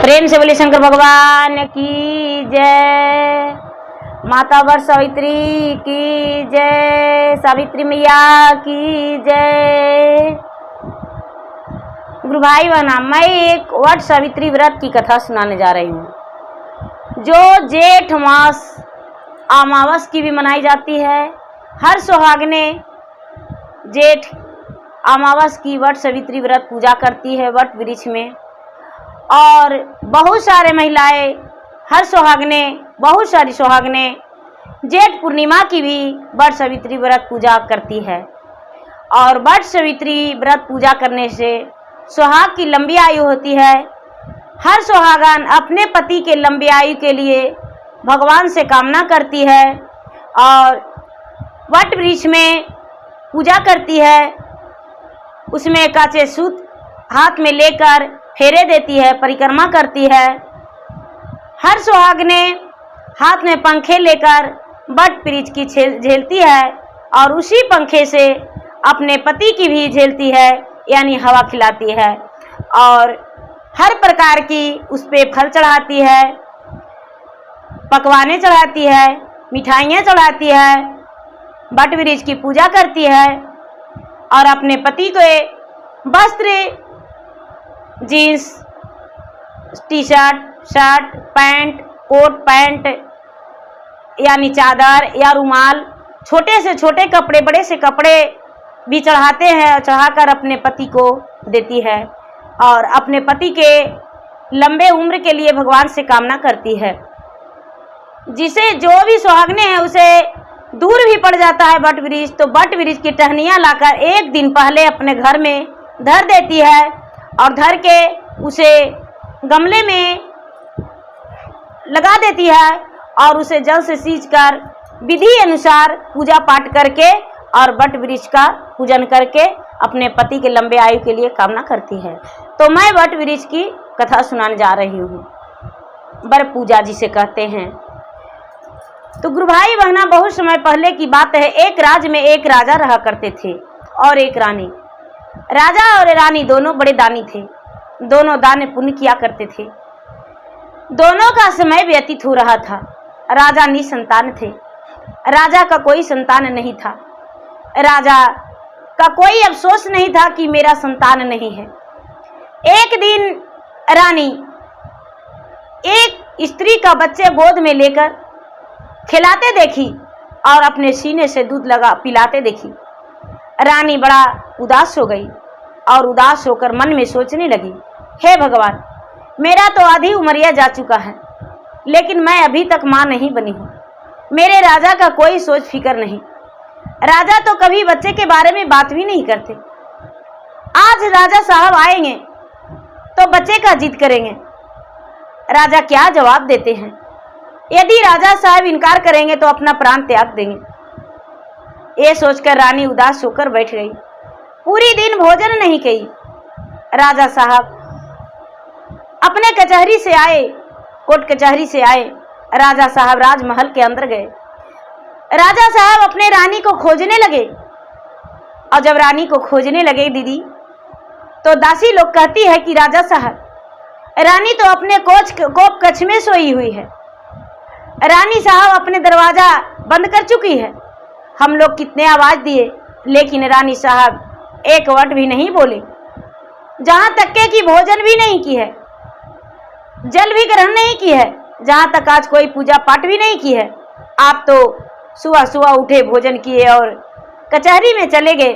प्रेम से बोले शंकर भगवान की जय। माता वर सावित्री की जय। सावित्री मैया की जय। गुरु भाई बहना, मैं एक वट सावित्री व्रत की कथा सुनाने जा रही हूँ, जो जेठ मास अमावस की भी मनाई जाती है। हर सुहागने जेठ अमावस की वट सावित्री व्रत पूजा करती है वट वृक्ष में, और बहुत सारे महिलाएं बहुत सारी सुहागने जेठ पूर्णिमा की भी वट सावित्री व्रत पूजा करती है। और वट सावित्री व्रत पूजा करने से सुहाग की लंबी आयु होती है। हर सुहागन अपने पति के लंबी आयु के लिए भगवान से कामना करती है और वट वृक्ष में पूजा करती है। उसमें काचे सूत हाथ में लेकर फेरे देती है, परिक्रमा करती है। हर सुहागने हाथ में पंखे लेकर वट वृक्ष की झेलती है और उसी पंखे से अपने पति की भी झेलती है, यानी हवा खिलाती है। और हर प्रकार की उस पे फल चढ़ाती है, पकवाने चढ़ाती है, मिठाइयाँ चढ़ाती है, वट वृक्ष की पूजा करती है और अपने पति को वस्त्र, jeans, T shirt, shirt, pant, coat pant यानी चादर या रुमाल, छोटे से छोटे कपड़े, बड़े से कपड़े भी चढ़ाते हैं, चढ़ाकर अपने पति को देती है और अपने पति के लंबे उम्र के लिए भगवान से कामना करती है। जिसे जो भी सुहागने हैं उसे दूर भी पड़ जाता है वट वृक्ष, तो वट वृक्ष की टहनियाँ लाकर एक दिन पहले अपने घर में धर देती है और धर के उसे गमले में लगा देती है और उसे जल से सींचकर विधि अनुसार पूजा पाठ करके और वट वृक्ष का पूजन करके अपने पति के लंबे आयु के लिए कामना करती है। तो मैं वट वृक्ष की कथा सुनाने जा रही हूँ, वर पूजा जिसे कहते हैं। तो गुरु भाई बहना, बहुत समय पहले की बात है। एक राज्य में एक राजा रहा करते थे और एक रानी। राजा और रानी दोनों बड़े दानी थे, दोनों दान पुण्य किया करते थे। दोनों का समय व्यतीत हो रहा था। राजा निसंतान थे, राजा का कोई संतान नहीं था। राजा का कोई अफसोस नहीं था कि मेरा संतान नहीं है। एक दिन रानी एक स्त्री का बच्चे गोद में लेकर खिलाते देखी और अपने सीने से दूध लगा पिलाते देखी। रानी बड़ा उदास हो गई और उदास होकर मन में सोचने लगी, हे भगवान, मेरा तो आधी उमरिया जा चुका है, लेकिन मैं अभी तक माँ नहीं बनी हूँ। मेरे राजा का कोई सोच फिक्र नहीं। राजा तो कभी बच्चे के बारे में बात भी नहीं करते। आज राजा साहब आएंगे तो बच्चे का जिद करेंगे, राजा क्या जवाब देते हैं। यदि राजा साहब इनकार करेंगे तो अपना प्राण त्याग देंगे। ये सोचकर रानी उदास होकर बैठ गई। पूरी दिन भोजन नहीं की। राजा साहब अपने कचहरी से आए, कोर्ट कचहरी से आए। राजा साहब राजमहल के अंदर गए। राजा साहब अपने रानी को खोजने लगे और जब रानी को खोजने लगे दीदी, तो दासी लोग कहती है कि राजा साहब, रानी तो अपने कोप कक्ष में सोई हुई है। रानी साहब अपने दरवाजा बंद कर चुकी है। हम लोग कितने आवाज दिए, लेकिन रानी साहब एक वर्ड भी नहीं बोले। जहां तक के कि भोजन भी नहीं की है, जल भी ग्रहण नहीं की है, जहां तक आज कोई पूजा पाठ भी नहीं की है। आप तो सुबह सुबह उठे, भोजन किए और कचहरी में चले गए।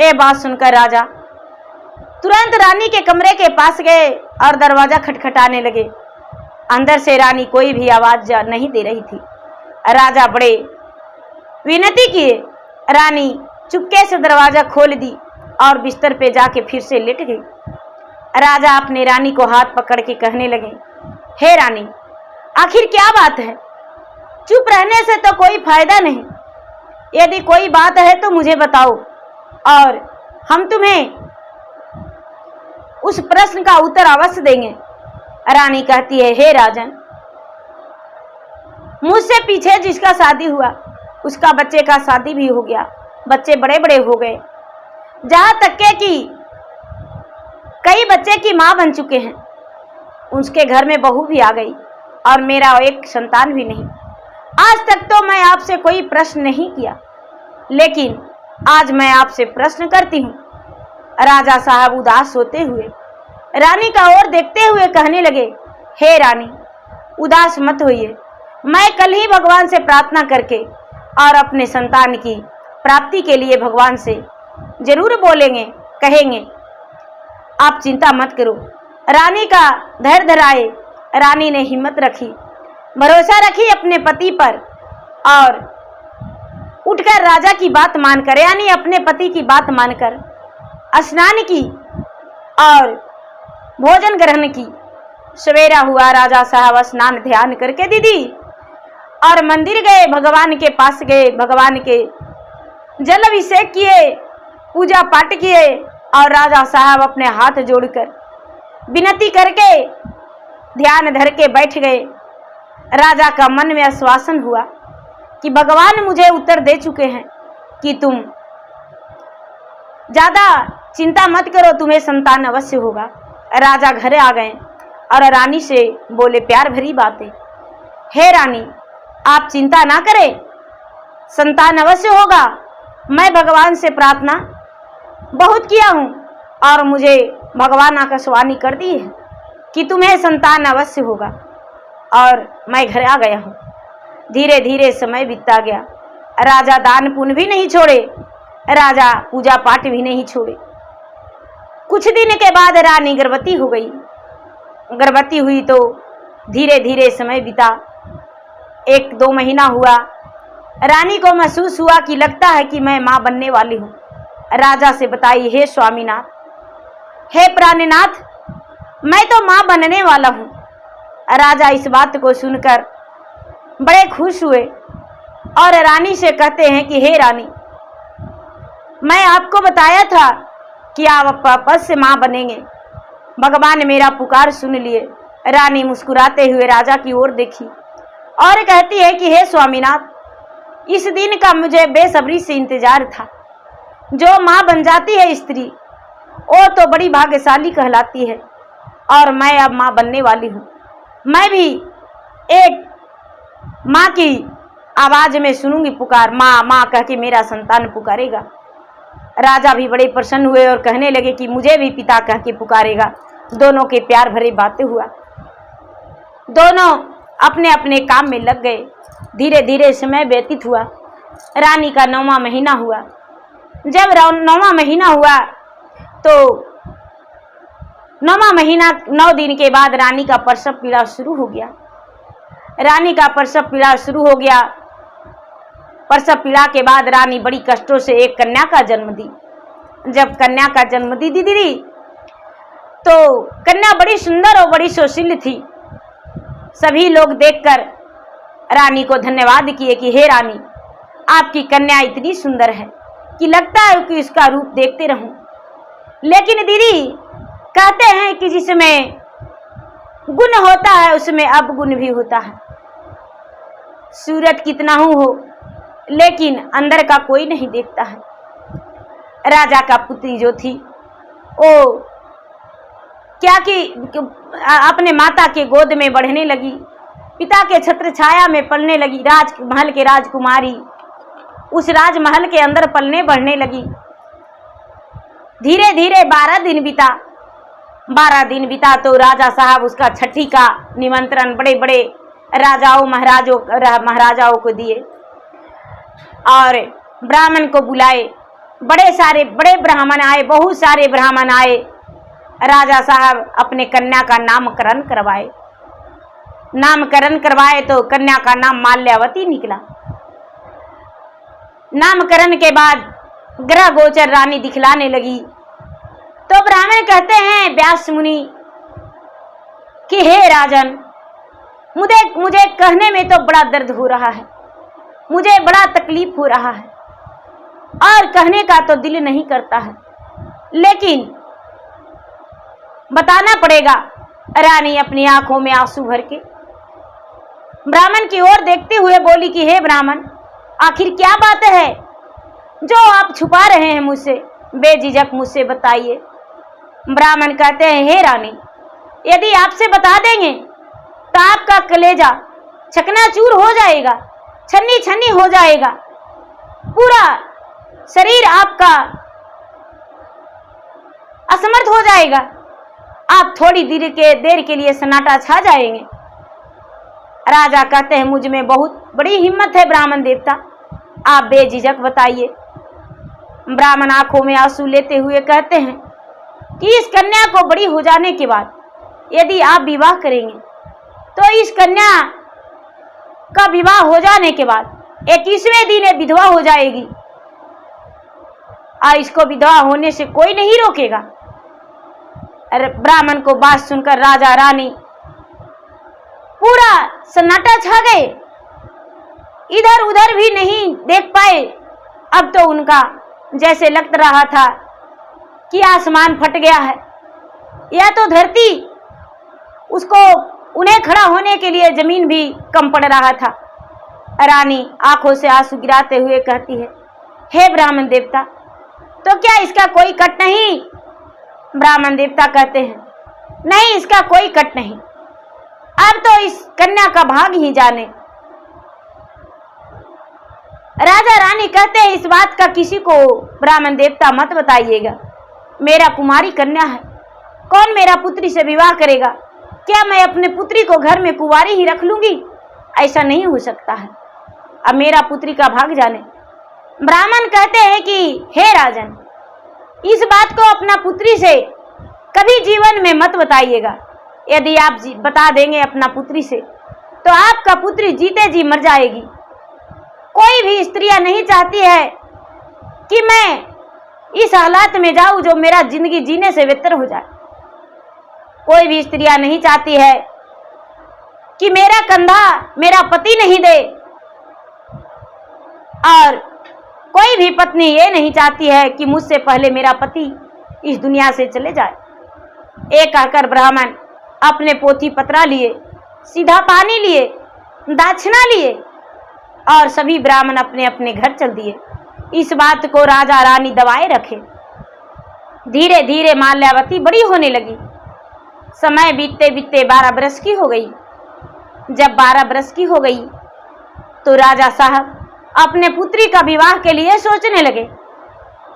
ये बात सुनकर राजा तुरंत रानी के कमरे के पास गए और दरवाजा खटखटाने लगे। अंदर से रानी कोई भी आवाज नहीं दे रही थी। राजा बड़े विनती किए। रानी चुपके से दरवाजा खोल दी और बिस्तर पे जाके फिर से लेट गई। राजा अपने रानी को हाथ पकड़ के कहने लगे, हे रानी, आखिर क्या बात है? चुप रहने से तो कोई फायदा नहीं। यदि कोई बात है तो मुझे बताओ और हम तुम्हें उस प्रश्न का उत्तर अवश्य देंगे। रानी कहती है, हे राजन, मुझसे पीछे जिसका शादी हुआ उसका बच्चे का शादी भी हो गया, बच्चे बड़े बड़े हो गए, जहां तक के कि कई बच्चे की मां बन चुके हैं। उसके घर में बहू भी आ गई और मेरा एक संतान भी नहीं। आज तक तो मैं आपसे कोई प्रश्न नहीं किया, लेकिन आज मैं आपसे प्रश्न करती हूँ। राजा साहब उदास होते हुए रानी का ओर देखते हुए कहने लगे, हे रानी, उदास मत होइए। मैं कल ही भगवान से प्रार्थना करके और अपने संतान की प्राप्ति के लिए भगवान से जरूर बोलेंगे, कहेंगे। आप चिंता मत करो। रानी का धैर्य धराए रानी ने हिम्मत रखी, भरोसा रखी अपने पति पर और उठकर राजा की बात मानकर, यानी अपने पति की बात मानकर स्नान की और भोजन ग्रहण की। सवेरा हुआ, राजा साहब स्नान ध्यान करके दीदी और मंदिर गए, भगवान के पास गए, भगवान के जल अभिषेक किए, पूजा पाठ किए और राजा साहब अपने हाथ जोड़कर विनती करके ध्यान धर के बैठ गए। राजा का मन में आश्वासन हुआ कि भगवान मुझे उत्तर दे चुके हैं कि तुम ज्यादा चिंता मत करो, तुम्हें संतान अवश्य होगा। राजा घर आ गए और रानी से बोले प्यार भरी बातें, हे रानी, आप चिंता ना करें, संतान अवश्य होगा। मैं भगवान से प्रार्थना बहुत किया हूँ और मुझे भगवान आकाशवाणी कर दी है कि तुम्हें संतान अवश्य होगा और मैं घर आ गया हूँ। धीरे धीरे समय बीतता गया। राजा दान पुण्य भी नहीं छोड़े, राजा पूजा पाठ भी नहीं छोड़े। कुछ दिन के बाद रानी गर्भवती हो गई। गर्भवती हुई तो धीरे धीरे समय बीता, 1-2 महीना हुआ। रानी को महसूस हुआ कि लगता है कि मैं माँ बनने वाली हूँ। राजा से बताई, हे स्वामीनाथ, हे प्राणनाथ, मैं तो माँ बनने वाला हूँ। राजा इस बात को सुनकर बड़े खुश हुए और रानी से कहते हैं कि हे रानी, मैं आपको बताया था कि आप वापस से माँ बनेंगे। भगवान मेरा पुकार सुन लिए। रानी मुस्कुराते हुए राजा की ओर देखी और कहती है कि हे स्वामीनाथ, इस दिन का मुझे बेसब्री से इंतजार था। जो माँ बन जाती है स्त्री, वो तो बड़ी भाग्यशाली कहलाती है और मैं अब माँ बनने वाली हूँ। मैं भी एक माँ की आवाज में सुनूंगी पुकार, माँ माँ कह के मेरा संतान पुकारेगा। राजा भी बड़े प्रसन्न हुए और कहने लगे कि मुझे भी पिता कह के पुकारेगा। दोनों के प्यार भरे बातें हुआ। दोनों अपने अपने काम में लग गए। धीरे धीरे समय व्यतीत हुआ। रानी का 9वां महीना हुआ। जब 9वां महीना हुआ तो 9वां महीना 9 दिन के बाद रानी का प्रसव पीड़ा शुरू हो गया। रानी का प्रसव पीड़ा शुरू हो गया। प्रसव पीड़ा के बाद रानी बड़ी कष्टों से एक कन्या का जन्म दी। जब कन्या का जन्म दी दीदी तो कन्या बड़ी सुंदर और बड़ी सुशील थी। सभी लोग देखकर रानी को धन्यवाद किए कि हे रानी, आपकी कन्या इतनी सुंदर है कि लगता है कि इसका रूप देखते रहूं। लेकिन दीदी कहते हैं कि जिसमें गुण होता है उसमें अवगुण भी होता है। सूरत कितना हो लेकिन अंदर का कोई नहीं देखता है। राजा का पुत्री जो थी वो क्या कि अपने माता के गोद में बढ़ने लगी, पिता के छत्र छाया में पलने लगी। राजमहल के राजकुमारी उस राजमहल के अंदर पलने बढ़ने लगी। धीरे धीरे 12 दिन बीता। 12 दिन बीता तो राजा साहब उसका छठी का निमंत्रण बड़े बड़े महाराजाओं को दिए और ब्राह्मण को बुलाए। बड़े ब्राह्मण आए, बहुत सारे ब्राह्मण आए। राजा साहब अपने कन्या का नामकरण करवाए। नामकरण करवाए तो कन्या का नाम माल्यावती निकला। नामकरण के बाद ग्रह गोचर रानी दिखलाने लगी तो ब्राह्मण कहते हैं व्यास मुनि कि हे राजन, मुझे कहने में तो बड़ा दर्द हो रहा है, मुझे बड़ा तकलीफ हो रहा है और कहने का तो दिल नहीं करता है, लेकिन बताना पड़ेगा। रानी अपनी आंखों में आंसू भर के ब्राह्मण की ओर देखते हुए बोली कि हे ब्राह्मण, आखिर क्या बात है जो आप छुपा रहे हैं मुझसे? बेझिझक मुझसे बताइए। ब्राह्मण कहते हैं हे रानी, यदि आपसे बता देंगे तो आपका कलेजा चकनाचूर हो जाएगा, छन्नी छन्नी हो जाएगा, पूरा शरीर आपका असमर्थ हो जाएगा। आप थोड़ी देर के लिए सन्नाटा छा जाएंगे। राजा कहते हैं, मुझ में बहुत बड़ी हिम्मत है ब्राह्मण देवता, आप बेझिझक बताइए। ब्राह्मण आंखों में आंसू लेते हुए कहते हैं कि इस कन्या को बड़ी हो जाने के बाद यदि आप विवाह करेंगे तो इस कन्या का विवाह हो जाने के बाद 21वें दिन ये विधवा हो जाएगी और इसको विधवा होने से कोई नहीं रोकेगा। ब्राह्मण को बात सुनकर राजा रानी पूरा सन्नाटा छा गए, इधर उधर भी नहीं देख पाए। अब तो उनका जैसे लग रहा था कि आसमान फट गया है या तो धरती उसको उन्हें खड़ा होने के लिए जमीन भी कम पड़ रहा था। रानी आंखों से आंसू गिराते हुए कहती है, हे ब्राह्मण देवता, तो क्या इसका कोई कट नहीं? ब्राह्मण देवता कहते हैं, नहीं, इसका कोई कट नहीं, अब तो इस कन्या का भाग ही जाने। राजा रानी कहते हैं, इस बात का किसी को ब्राह्मण देवता मत बताइएगा, मेरा कुमारी कन्या है, कौन मेरा पुत्री से विवाह करेगा? क्या मैं अपने पुत्री को घर में कुंवारी ही रख लूंगी? ऐसा नहीं हो सकता है, अब मेरा पुत्री का भाग जाने। ब्राह्मण कहते हैं कि हे राजन, इस बात को अपना पुत्री से कभी जीवन में मत बताइएगा। यदि आप बता देंगे अपना पुत्री से तो आपका पुत्री जीते जी मर जाएगी। कोई भी स्त्रियां नहीं चाहती है कि मैं इस हालात में जाऊं जो मेरा जिंदगी जीने से बेहतर हो जाए। कोई भी स्त्रियां नहीं चाहती है कि मेरा कंधा मेरा पति नहीं दे, और कोई भी पत्नी ये नहीं चाहती है कि मुझसे पहले मेरा पति इस दुनिया से चले जाए। एक कहकर ब्राह्मण अपने पोथी पत्रा लिए, सीधा पानी लिए, दक्षिणा लिए और सभी ब्राह्मण अपने अपने घर चल दिए। इस बात को राजा रानी दबाए रखे। धीरे धीरे माल्यावती बड़ी होने लगी। समय बीतते बीतते 12 बरस की हो गई। जब 12 बरस की हो गई तो राजा साहब अपने पुत्री का विवाह के लिए सोचने लगे।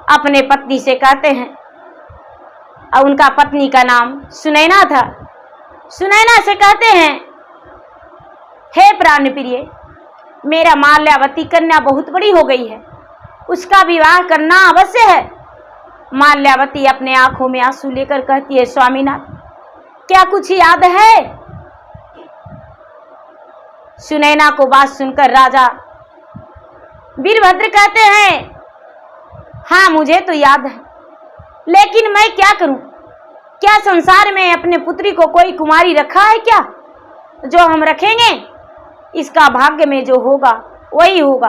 अपने पत्नी से कहते हैं, और उनका पत्नी का नाम सुनैना था। सुनैना से कहते हैं, हे प्राण प्रिय, मेरा माल्यावती कन्या बहुत बड़ी हो गई है, उसका विवाह करना अवश्य है। माल्यावती अपने आंखों में आंसू लेकर कहती है, स्वामीनाथ, क्या कुछ याद है? सुनैना को बात सुनकर राजा वीरभद्र कहते हैं, हाँ मुझे तो याद है, लेकिन मैं क्या करूं? क्या संसार में अपने पुत्री को कोई कुमारी रखा है क्या? जो हम रखेंगे इसका भाग्य में जो होगा वही होगा।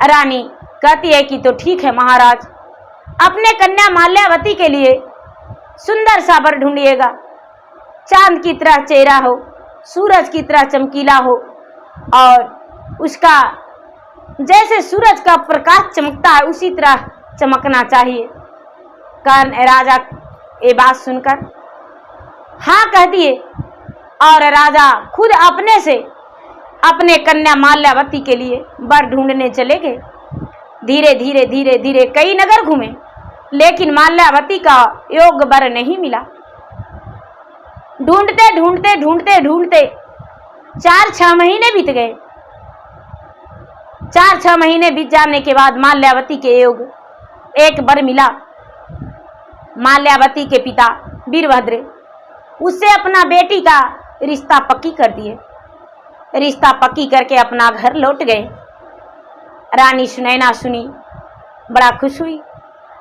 रानी कहती है कि तो ठीक है महाराज, अपने कन्या माल्यावती के लिए सुंदर सा वर ढूंढिएगा, चांद की तरह चेहरा हो, सूरज की तरह चमकीला हो और उसका जैसे सूरज का प्रकाश चमकता है उसी तरह चमकना चाहिए। कर्ण राजा ये बात सुनकर हाँ कह दिए और राजा खुद अपने से अपने कन्या माल्यावती के लिए वर ढूंढने चले गए। धीरे धीरे धीरे धीरे कई नगर घूमे, लेकिन माल्यावती का योग्य वर नहीं मिला। ढूंढते ढूंढते ढूंढते ढूंढते 4-6 महीने बीत गए। 4-6 महीने बीत जाने के बाद माल्यावती के योग्य एक वर मिला। माल्यावती के पिता वीरभद्र उससे अपना बेटी का रिश्ता पक्की कर दिए। रिश्ता पक्की करके अपना घर लौट गए। रानी सुनैना सुनी, बड़ा खुश हुई,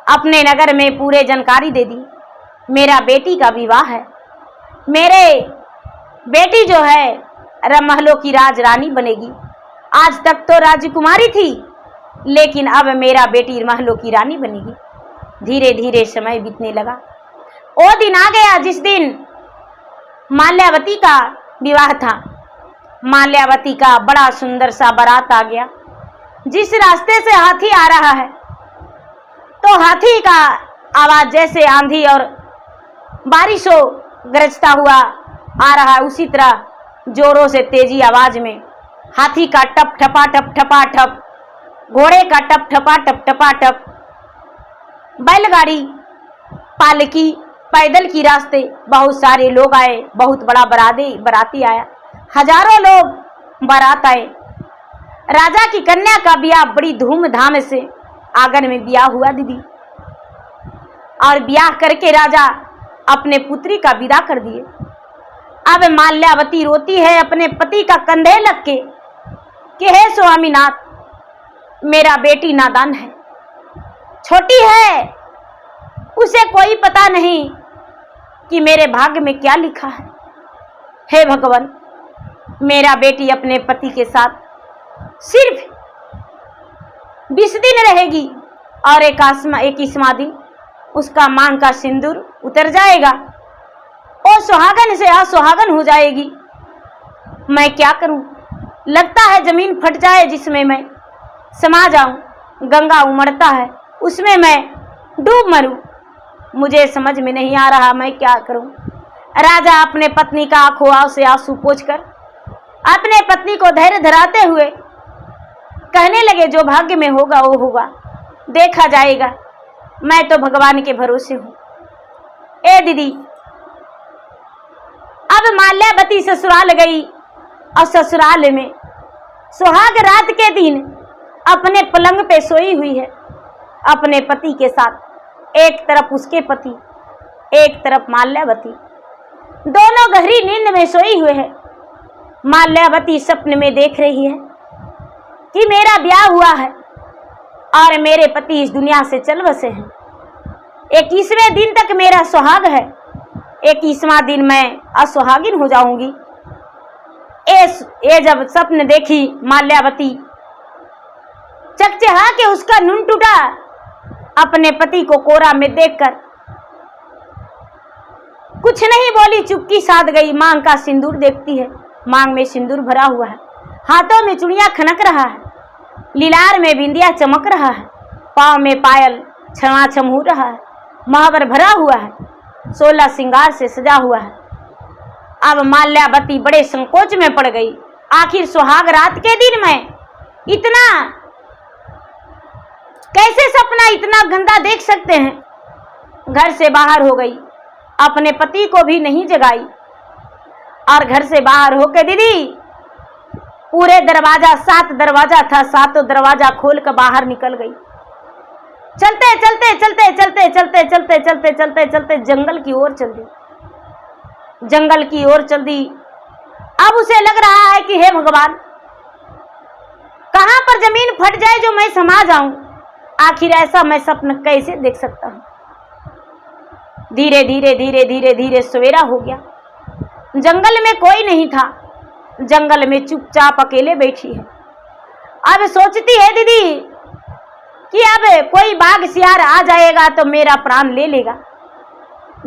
अपने नगर में पूरे जानकारी दे दी, मेरा बेटी का विवाह है, मेरे बेटी जो है महलों की राज रानी बनेगी। आज तक तो राजकुमारी थी, लेकिन अब मेरा बेटी महलों की रानी बनेगी। धीरे धीरे समय बीतने लगा। वो दिन आ गया जिस दिन माल्यावती का विवाह था। माल्यावती का बड़ा सुंदर सा बारात आ गया। जिस रास्ते से हाथी आ रहा है तो हाथी का आवाज जैसे आंधी और बारिश हो गरजता हुआ आ रहा है, उसी तरह जोरों से तेजी आवाज में हाथी का टप ठपा टप ठपा ठप, घोड़े का टप ठपा टप ठपा टप, बैलगाड़ी, पालकी, पैदल की रास्ते बहुत सारे लोग आए, बहुत बड़ा बराती आया, हजारों लोग बारात आए। राजा की कन्या का ब्याह बड़ी धूमधाम से आंगन में ब्याह हुआ दीदी, और ब्याह करके राजा अपने पुत्री का विदा कर दिए। अब माल्यावती रोती है अपने पति का कंधे लग के कि हे स्वामीनाथ, मेरा बेटी नादान है, छोटी है, उसे कोई पता नहीं कि मेरे भाग्य में क्या लिखा है। हे भगवान, मेरा बेटी अपने पति के साथ सिर्फ 20 दिन रहेगी और 21वां दिन उसका मांग का सिंदूर उतर जाएगा और सुहागन से असुहागन हो जाएगी। मैं क्या करूं? लगता है जमीन फट जाए जिसमें मैं समा जाऊं, गंगा उमड़ता है उसमें मैं डूब मरूं। मुझे समझ में नहीं आ रहा मैं क्या करूं। राजा अपने पत्नी का आंखों से आंसू पोंछकर अपने पत्नी को धैर्य धराते हुए कहने लगे, जो भाग्य में होगा वो होगा, देखा जाएगा, मैं तो भगवान के भरोसे हूं। ए दीदी, अब माल्यावती ससुराल गई और ससुराल में सुहाग रात के दिन अपने पलंग पे सोई हुई है अपने पति के साथ। एक तरफ उसके पति, एक तरफ माल्यावती, दोनों गहरी नींद में सोई हुए हैं। माल्यावती सपने में देख रही है कि मेरा ब्याह हुआ है और मेरे पति इस दुनिया से चल बसे हैं। 21वें दिन तक मेरा सुहाग है, 21वां दिन मैं असुहागिन हो जाऊंगी। ये जब सपन देखी माल्यावती, चकचहा के उसका नून टूटा। अपने पति को कोरा में देखकर कुछ नहीं बोली, चुपकी साध गई। मांग का सिंदूर देखती है, मांग में सिंदूर भरा हुआ है, हाथों में चूड़ियां खनक रहा है, लीलार में बिंदिया चमक रहा है, पांव में पायल छमाछम हो रहा है, महावर भरा हुआ है, 16 श्रृंगार से सजा हुआ है। अब माल्यावती बड़े संकोच में पड़ गई। आखिर सुहाग रात के दिन में इतना कैसे सपना इतना गंदा देख सकते हैं। घर से बाहर हो गई, अपने पति को भी नहीं जगाई और घर से बाहर होकर दीदी पूरे दरवाजा, 7 दरवाजा था, 7 दरवाजा खोल कर बाहर निकल गई। चलते चलते चलते चलते चलते चलते चलते चलते चलते जंगल की ओर चल दी, जंगल की ओर चल दी। अब उसे लग रहा है कि हे भगवान, कहां पर जमीन फट जाए जो मैं समा जाऊं। आखिर ऐसा मैं सपना कैसे देख सकता हूं। धीरे धीरे धीरे धीरे धीरे सवेरा हो गया। जंगल में कोई नहीं था, जंगल में चुपचाप अकेले बैठी है। अब सोचती है दीदी कि अब कोई बाघ सियार आ जाएगा तो मेरा प्राण ले लेगा।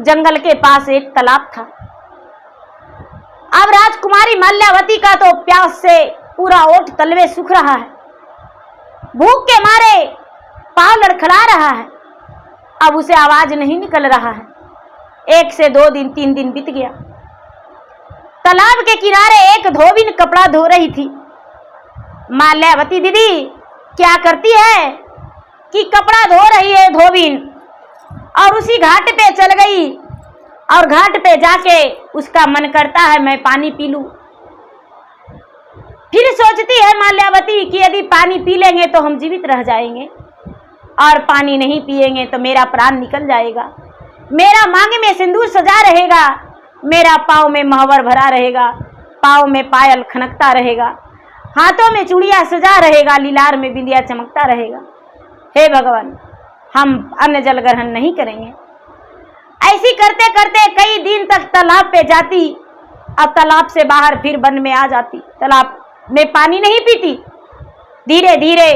जंगल के पास एक तालाब था। अब राजकुमारी माल्यावती का तो प्यास से पूरा ओठ तलवे सूख रहा है, भूख के मारे पांव लड़खड़ा रहा है। अब उसे आवाज नहीं निकल रहा है। 1 से 2 दिन 3 दिन बीत गया। तालाब के किनारे एक धोबिन कपड़ा धो रही थी। माल्यावती दीदी क्या करती है कि कपड़ा धो रही है धोबिन, और उसी घाट पे चल गई और घाट पे जाके उसका मन करता है मैं पानी पी लूं। फिर सोचती है माल्यावती कि यदि पानी पी लेंगे तो हम जीवित रह जाएंगे और पानी नहीं पिएंगे तो मेरा प्राण निकल जाएगा, मेरा मांग में सिंदूर सजा रहेगा, मेरा पाँव में महवर भरा रहेगा, पाँव में पायल खनकता रहेगा, हाथों में चूड़ियां सजा रहेगा, लीलार में बिंदिया चमकता रहेगा। हे भगवान, हम अन्न जल ग्रहण नहीं करेंगे। ऐसी करते करते कई दिन तक तालाब पे जाती, अब तालाब से बाहर फिर वन में आ जाती, तालाब में पानी नहीं पीती। धीरे धीरे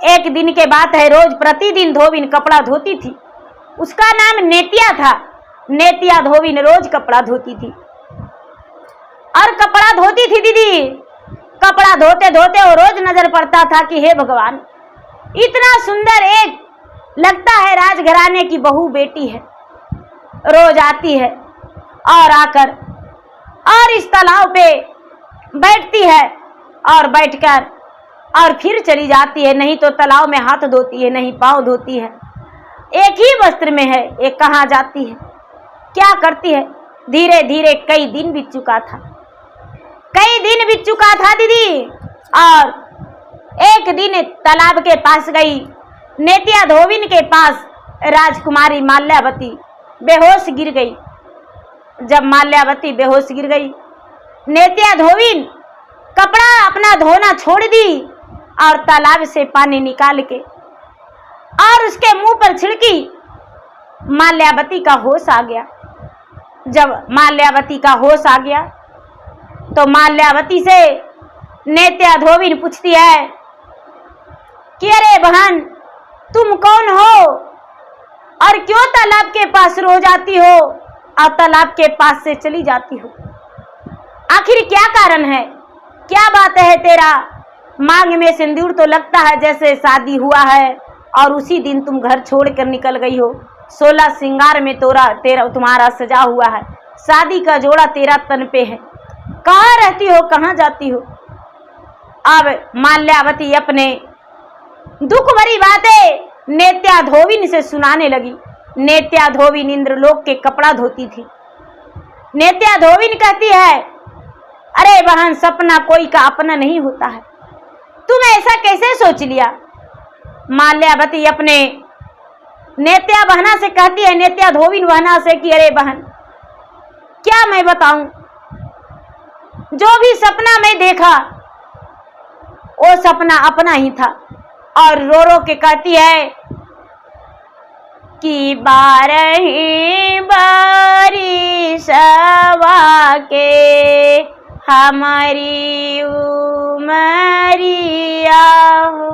एक दिन के बात है, रोज प्रतिदिन धोबिन कपड़ा धोती थी। उसका नाम नेतिया था। नेतिया धोबिन रोज कपड़ा धोती थी और कपड़ा धोती थी दीदी। कपड़ा धोते धोते वो रोज नजर पड़ता था कि हे भगवान, इतना सुंदर एक लगता है राजघराने की बहू बेटी है, रोज आती है और आकर और इस तालाब पे बैठती है और बैठकर और फिर चली जाती है। नहीं तो तालाब में हाथ धोती है, नहीं पाँव धोती है। एक ही वस्त्र में है, एक कहाँ जाती है, क्या करती है। धीरे धीरे कई दिन बीत चुका था, कई दिन बीत चुका था दीदी। और एक दिन तालाब के पास गई, नेत्या धोबिन के पास राजकुमारी माल्यावती बेहोश गिर गई। जब माल्यावती बेहोश गिर गई, नेत्या धोबिन कपड़ा अपना धोना छोड़ दी और तालाब से पानी निकाल के और उसके मुंह पर छिड़की। माल्यावती का होश आ गया। जब माल्यावती का होश आ गया तो माल्यावती से नेत्या धोबिन पूछती है कि अरे बहन, तुम कौन हो और क्यों तालाब के पास रोज आती हो और तालाब के पास से चली जाती हो? आखिर क्या कारण है, क्या बात है तेरा? मांग में सिंदूर तो लगता है जैसे शादी हुआ है और उसी दिन तुम घर छोड़कर निकल गई हो। 16 श्रृंगार में तेरा तुम्हारा सजा हुआ है, शादी का जोड़ा तेरा तन पे है। कहाँ रहती हो, कहाँ जाती हो? अब माल्यावती अपने दुख भरी बातें नेत्या धोबिन से सुनाने लगी। नेत्या धोबिन इंद्रलोक के कपड़ा धोती थी। नेत्या धोबिन कहती है, अरे बहन, सपना कोई का अपना नहीं होता है, तुम ऐसा कैसे सोच लिया? माल्यावती अपने नेत्या बहना से कहती है, नेत्या धोबिन बहना से कि अरे बहन, क्या मैं बताऊं, जो भी सपना मैं देखा वो सपना अपना ही था। और रो रो के कहती है कि 12 बरिसवा के हमारी उमरिया हो,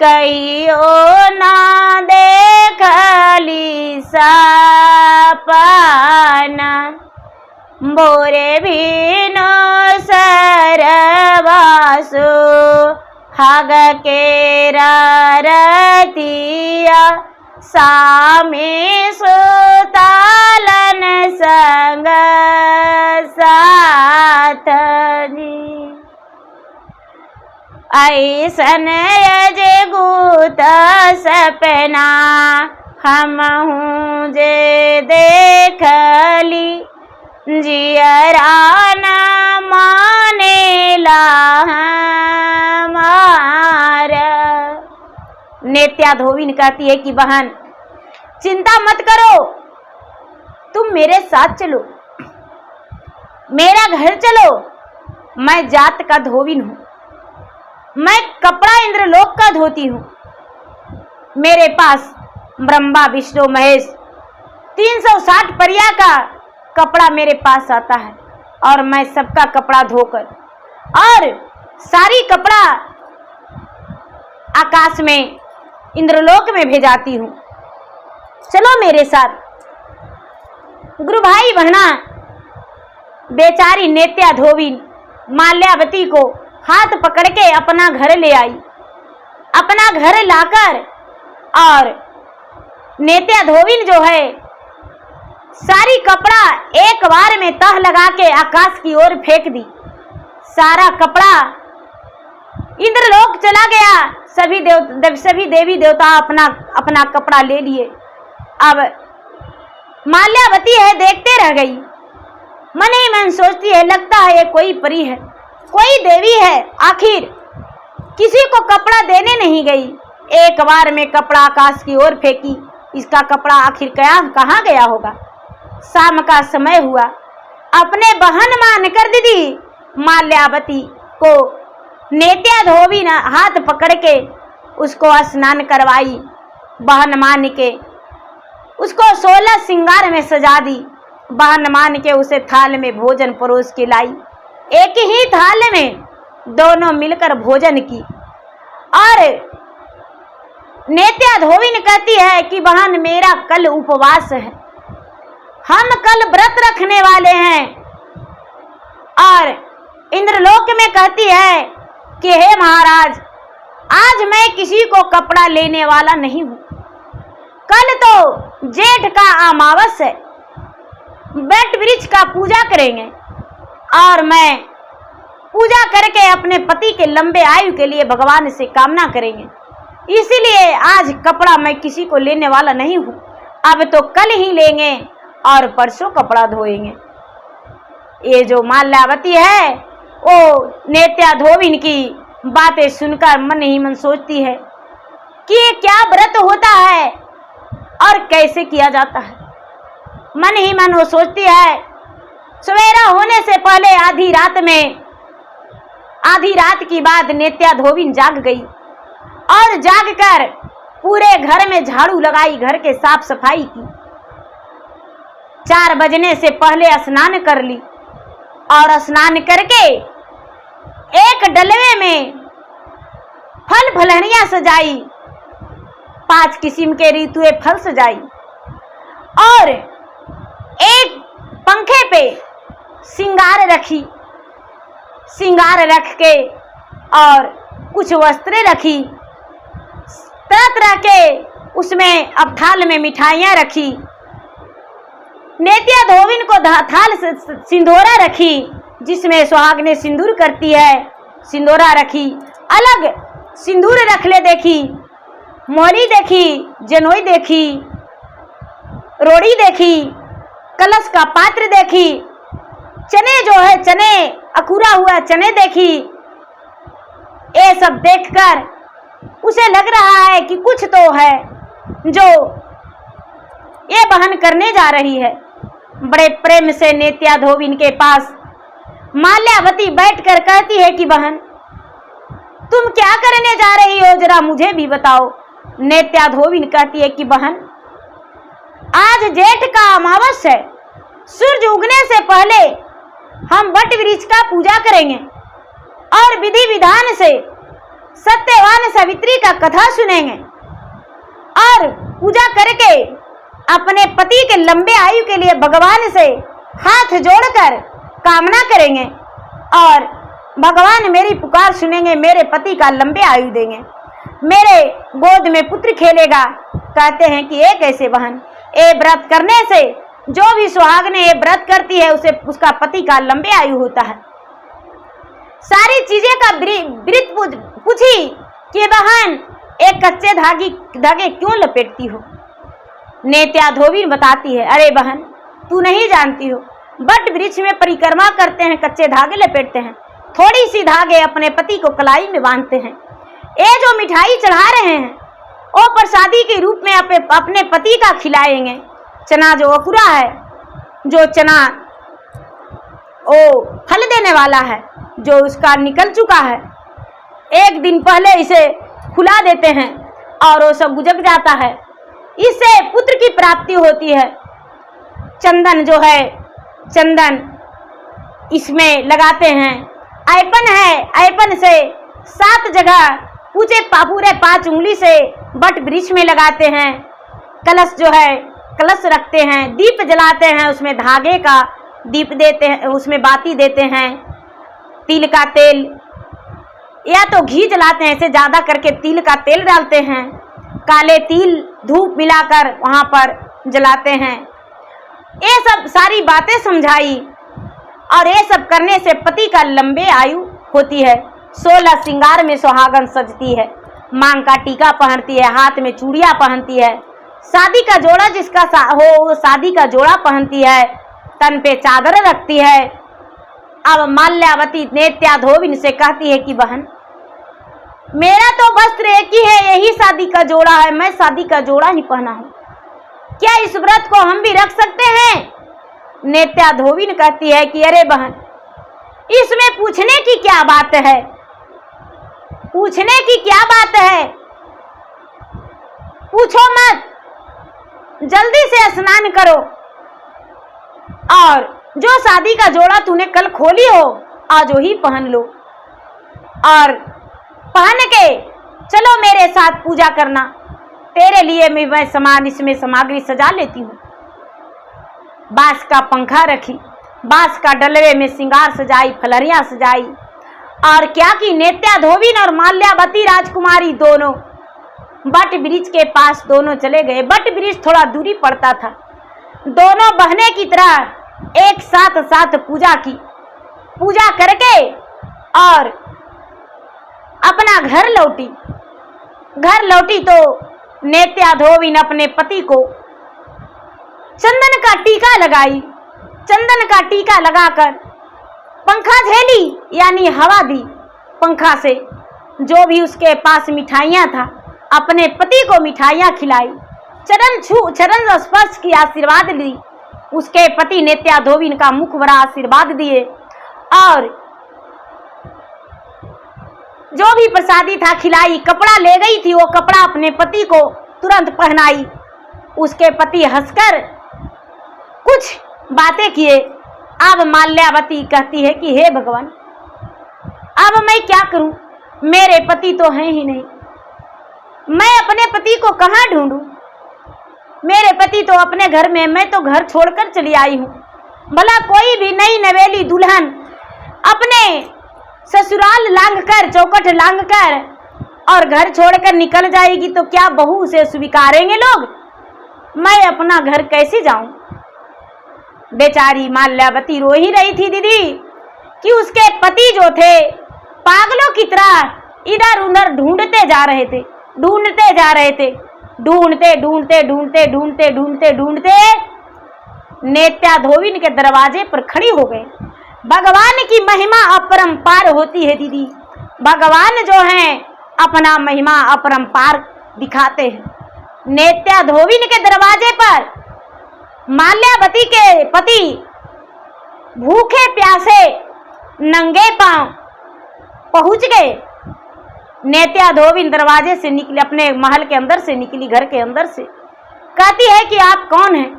कहियो ना देखली सपना, बोरे भीनो सरवासो हग के रतिया, सामे सुतालन संग साथ जी। ऐसन जे गुत सपना हमहूँ जे देखली, जियरा न मानेला हमारा। नेत्या धोबिन कहती है कि बहन, चिंता मत करो, तुम मेरे साथ चलो, मेरा घर चलो। मैं जात का धोबिन हूँ, मैं कपड़ा इंद्रलोक का धोती हूँ। मेरे पास ब्रह्मा विष्णु महेश 360 परिया का कपड़ा मेरे पास आता है और मैं सबका कपड़ा धोकर और सारी कपड़ा आकाश में इंद्रलोक में भेजाती हूँ। चलो मेरे साथ। गुरु भाई बहना, बेचारी नेत्या धोबिन माल्यावती को हाथ पकड़ के अपना घर ले आई। अपना घर लाकर और नेत्या धोबिन जो है सारी कपड़ा एक बार में तह लगा के आकाश की ओर फेंक दी। सारा कपड़ा इंद्रलोक चला गया। सभी देवी देवता अपना अपना कपड़ा ले लिए। अब माल्यावती है देखते रह गई, मन ही मन सोचती है लगता है ये कोई परी है, कोई देवी है, आखिर किसी को कपड़ा देने नहीं गई। एक बार में कपड़ा आकाश की ओर फेंकी, इसका कपड़ा आखिर कहाँ गया होगा। शाम का समय हुआ, अपने बहन मानकर दीदी माल्यावती को नेत्या धोबिन हाथ पकड़ के उसको स्नान करवाई। बहन मान के उसको 16 श्रृंगार में सजा दी। बहन मान के उसे थाल में भोजन परोस के लाई। एक ही थाल में दोनों मिलकर भोजन की। और नेत्या धोबिन कहती है कि बहन मेरा कल उपवास है, हम कल व्रत रखने वाले हैं। और इंद्रलोक में कहती है कि हे महाराज, आज मैं किसी को कपड़ा लेने वाला नहीं हूँ। कल तो जेठ का अमावस है, वट वृक्ष का पूजा करेंगे और मैं पूजा करके अपने पति के लंबे आयु के लिए भगवान से कामना करेंगे। इसीलिए आज कपड़ा मैं किसी को लेने वाला नहीं हूँ, अब तो कल ही लेंगे और परसों कपड़ा धोएंगे। ये जो माल्यावती है वो नेत्या धोबिन की बातें सुनकर मन ही मन सोचती है कि ये क्या व्रत होता है और कैसे किया जाता है। मन ही मन वो सोचती है। सवेरा होने से पहले आधी रात की बाद नेत्या धोबिन जाग गई और जागकर पूरे घर में झाड़ू लगाई, घर के साफ सफाई की। 4 बजने से पहले स्नान कर ली और स्नान करके एक डलवे में फल फलहरियां सजाई, 5 किस्म के ऋतुए फल सजाई और एक पंखे पे श्रृंगार रखी। श्रृंगार रख के और कुछ वस्त्रें रखी, तरह तरह के उसमें अब थाल में मिठाइयाँ रखी। नेत्या धोबिन को थाल से सिंदूरा रखी, जिसमें सुहागने सिंदूर करती है, सिंदूरा रखी। अलग सिंदूर रख ले देखी, मोहरी देखी, जनोई देखी, रोड़ी देखी, कलश का पात्र देखी, चने जो है चने अकुरा हुआ चने देखी। ये सब देखकर उसे लग रहा है कि कुछ तो है जो ये बहन करने जा रही है। बड़े प्रेम से नेत्या धोबिन के पास माल्यावती बैठकर कहती है कि बहन तुम क्या करने जा रही हो, जरा मुझे भी बताओ। नेत्या धोबिन कहती है कि बहन आज जेठ का अमावस है, सूरज उगने से पहले हम वट वृक्ष का पूजा करेंगे और विधि विधान से सत्यवान सावित्री का कथा सुनेंगे और पूजा करके अपने पति के लंबे आयु के लिए भगवान से हाथ जोड़कर कामना करेंगे और भगवान मेरी पुकार सुनेंगे, मेरे पति का लंबे आयु देंगे, मेरे गोद में पुत्र खेलेगा। कहते हैं कि ये कैसे बहन, ये व्रत करने से जो भी सुहागने ये व्रत करती है उसे उसका पति का लंबे आयु होता है। सारी चीजें का वृत पूछी कि बहन एक कच्चे धागे क्यों लपेटती हो। नेत्या धोबिन बताती है, अरे बहन तू नहीं जानती हो, वट वृक्ष में परिक्रमा करते हैं, कच्चे धागे लपेटते हैं, थोड़ी सी धागे अपने पति को कलाई में बांधते हैं। ये जो मिठाई चढ़ा रहे हैं वो प्रसादी के रूप में अपने पति का खिलाएंगे। चना जो अकुरा है, जो चना वो फल देने वाला है, जो उसका निकल चुका है, एक दिन पहले इसे खुला देते हैं और वो सब गुजर जाता है। इससे पुत्र की प्राप्ति होती है। चंदन जो है, चंदन इसमें लगाते हैं। ऐपन है, ऐपन से 7 जगह पूरे 5 उंगली से वट वृक्ष में लगाते हैं। कलश जो है, कलश रखते हैं, दीप जलाते हैं, उसमें धागे का दीप देते हैं, उसमें बाती देते हैं। तिल का तेल या तो घी जलाते हैं, ऐसे ज़्यादा करके तिल का तेल डालते हैं, काले तिल धूप मिलाकर वहाँ पर जलाते हैं। ये सब सारी बातें समझाई और ये सब करने से पति का लंबे आयु होती है। 16 श्रृंगार में सुहागन सजती है, मांग का टीका पहनती है, हाथ में चूड़ियाँ पहनती है, शादी का जोड़ा जिसका हो वो शादी का जोड़ा पहनती है, तन पे चादर रखती है। अब माल्यावती नेत्या धोबिन से कहती है कि बहन मेरा तो वस्त्र एक ही है, यही शादी का जोड़ा है, मैं शादी का जोड़ा ही पहना हूँ, क्या इस व्रत को हम भी रख सकते हैं। नेत्या धोबिन कहती है कि अरे बहन इसमें पूछने की क्या बात है, पूछने की क्या बात है, पूछो मत, जल्दी से स्नान करो और जो शादी का जोड़ा तूने कल खोली हो आज वही पहन लो और पहन के चलो मेरे साथ पूजा करना, तेरे लिए मैं सामान इसमें सामग्री सजा लेती हूँ। बांस का पंखा रखी, बांस का डलवे में श्रृंगार सजाई, फलहरियाँ सजाई और क्या की नेत्या धोबिन और माल्यावती राजकुमारी दोनों वट वृक्ष के पास दोनों चले गए। वट वृक्ष थोड़ा दूरी पड़ता था, दोनों बहने की तरह एक साथ साथ पूजा की। पूजा करके और अपना घर लौटी। घर लौटी तो नेत्या धोबिन अपने पति को चंदन का टीका लगाई। चंदन का टीका लगाकर पंखा झेली, यानी हवा दी पंखा से। जो भी उसके पास मिठाइयाँ था, अपने पति को मिठाइयाँ खिलाई। चरण स्पर्श की, आशीर्वाद ली। उसके पति नेत्या धोबिन का मुख भरा आशीर्वाद दिए और जो भी प्रसादी था खिलाई। कपड़ा ले गई थी, वो कपड़ा अपने पति को तुरंत पहनाई। उसके पति हंसकर कुछ बातें किए। अब माल्यावती कहती है कि हे भगवान, अब मैं क्या करूं? मेरे पति तो हैं ही नहीं, मैं अपने पति को कहाँ ढूंढूं? मेरे पति तो अपने घर में, मैं तो घर छोड़कर चली आई हूँ। भला कोई भी नई नवेली दुल्हन अपने ससुराल लांघकर, चौखट लांघकर और घर छोड़कर निकल जाएगी तो क्या बहू उसे स्वीकारेंगे लोग? मैं अपना घर कैसे जाऊं? बेचारी माल्यावती रो ही रही थी दीदी कि उसके पति जो थे पागलों की तरह इधर उधर ढूंढते जा रहे थे। ढूंढते नेत्या धोबिन के दरवाजे पर खड़ी हो गए। भगवान की महिमा अपरंपार होती है दीदी। भगवान जो हैं अपना महिमा अपरंपार दिखाते हैं। नेत्या धोबिन के दरवाजे पर माल्यावती के पति भूखे प्यासे नंगे पांव पहुंच गए। नेत्या धोबिन दरवाजे से निकली, अपने महल के अंदर से निकली, घर के अंदर से। कहती है कि आप कौन हैं?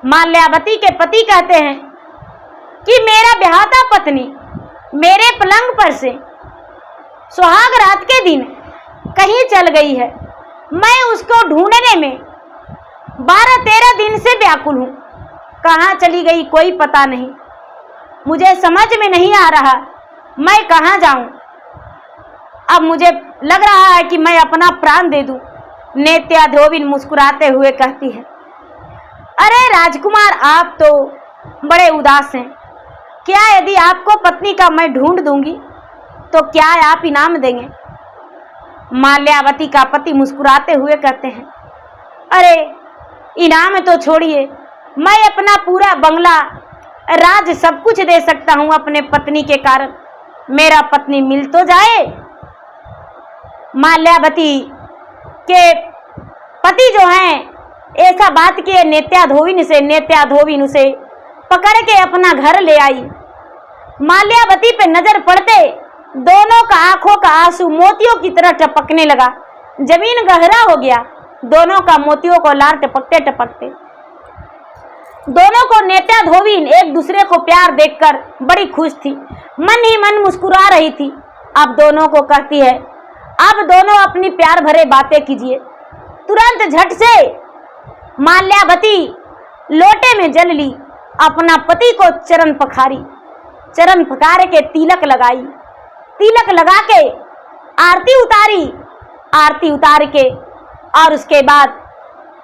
माल्यावती के पति कहते हैं कि मेरा ब्याहता पत्नी मेरे पलंग पर से सुहाग रात के दिन कहीं चल गई है। मैं उसको ढूंढने में 12-13 दिन से व्याकुल हूँ। कहाँ चली गई कोई पता नहीं। मुझे समझ में नहीं आ रहा मैं कहाँ जाऊं। अब मुझे लग रहा है कि मैं अपना प्राण दे दूं। नेत्या धोबिन मुस्कुराते हुए कहती है, अरे राजकुमार, आप तो बड़े उदास हैं। क्या यदि आपको पत्नी का मैं ढूंढ दूंगी तो क्या आप इनाम देंगे? माल्यावती का पति मुस्कुराते हुए कहते हैं, अरे इनाम तो छोड़िए, मैं अपना पूरा बंगला, राज सब कुछ दे सकता हूं अपने पत्नी के कारण। मेरा पत्नी मिल तो जाए। माल्यावती के पति जो हैं ऐसा बात किए नेत्या धोबिन से। नेत्या धोबिन उसे पकड़ के अपना घर ले आई। माल्यावती पे नजर पड़ते दोनों का आंखों का आंसू मोतियों की तरह टपकने लगा। जमीन गहरा हो गया दोनों का मोतियों को लार टपकते टपकते। दोनों को नेत्या धोबिन एक दूसरे को प्यार देखकर बड़ी खुश थी, मन ही मन मुस्कुरा रही थी। अब दोनों को कहती है, अब दोनों अपनी प्यार भरे बातें कीजिए। तुरंत झट से माल्यावती लोटे में जल ली, अपना पति को चरण पखारी। चरण पखार के तिलक लगाई। तिलक लगा के आरती उतारी। आरती उतार के और उसके बाद